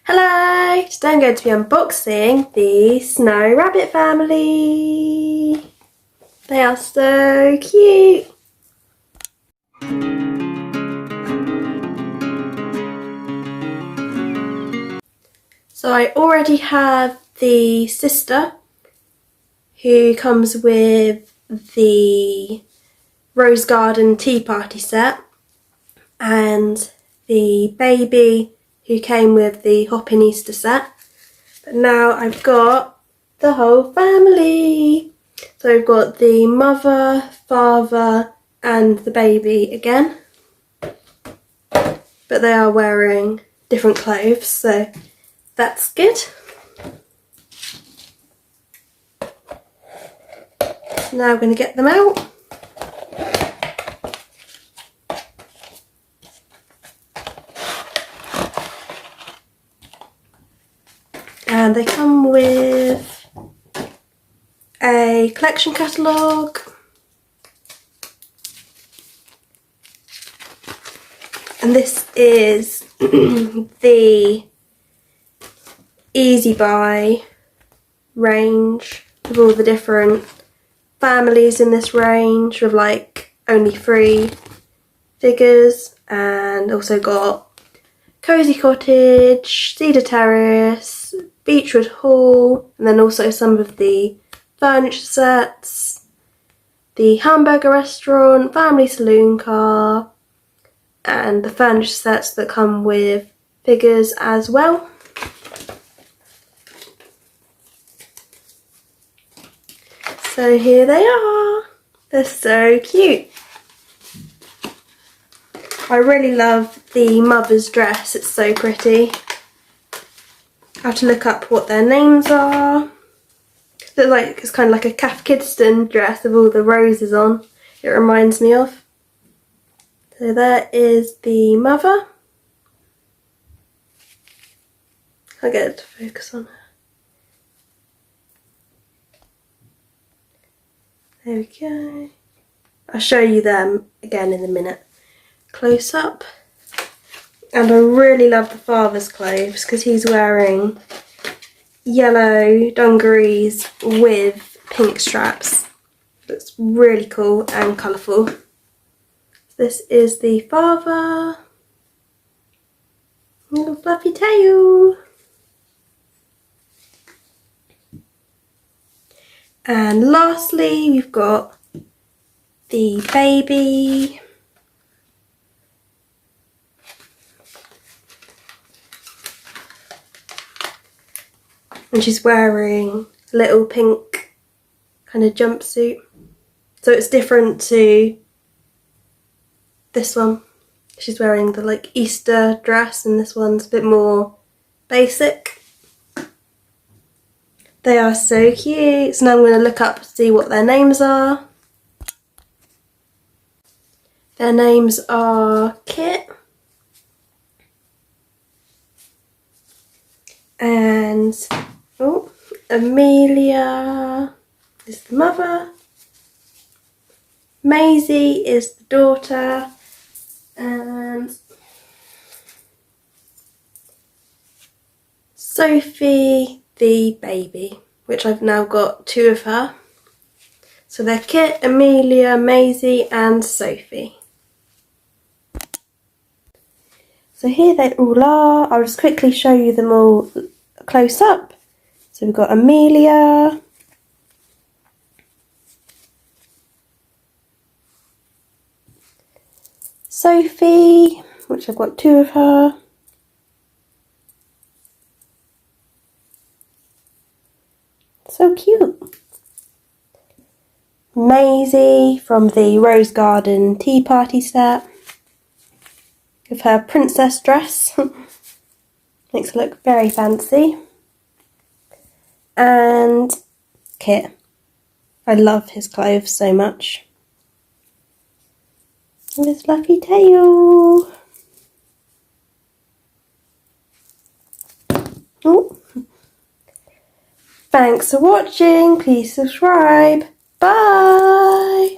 Hello! Today I'm going to be unboxing the Snow Rabbit family. They are so cute. So I already have the sister who comes with the Rose Garden Tea Party set and the baby who came with the Hoppin Easter Set. But now I've got the whole family. So I've got the mother, father and the baby again. But they are wearing different clothes, so that's good. So now I'm going to get them out. And they come with a collection catalogue, and this is the Easy Buy range with all the different families in this range with like only 3 figures, and also got Cozy Cottage, Cedar Terrace, Beechwood Hall, and then also some of the furniture sets, the hamburger restaurant, family saloon car, and the furniture sets that come with figures as well. So here they are. They're so cute. I really love the mother's dress, it's so pretty. I have to look up what their names are. It's kind of like a Cath Kidston dress with all the roses on. It reminds me of. So there is the mother. I'll get it to focus on her. There we go. I'll show you them again in a minute. Close up. And I really love the father's clothes because he's wearing yellow dungarees with pink straps. Looks really cool and colourful. This is the father. Little fluffy tail. And lastly we've got the baby. And she's wearing a little pink kind of jumpsuit. So it's different to this one. She's wearing the like Easter dress and this one's a bit more basic. They are so cute. So now I'm going to look up to see what their names are. Their names are Kit and Emilia is the mother, Maisie is the daughter, and Sophie the baby, which I've now got 2 of her. So they're Kit, Emilia, Maisie and Sophie. So here they all are. I'll just quickly show you them all close up. So we've got Emilia, Sophie, which I've got 2 of her, so cute, Maisie from the Rose Garden Tea Party set with her princess dress. Makes her look very fancy. And Kit. I love his clothes so much. And his fluffy tail. Oh. Thanks for watching. Please subscribe. Bye.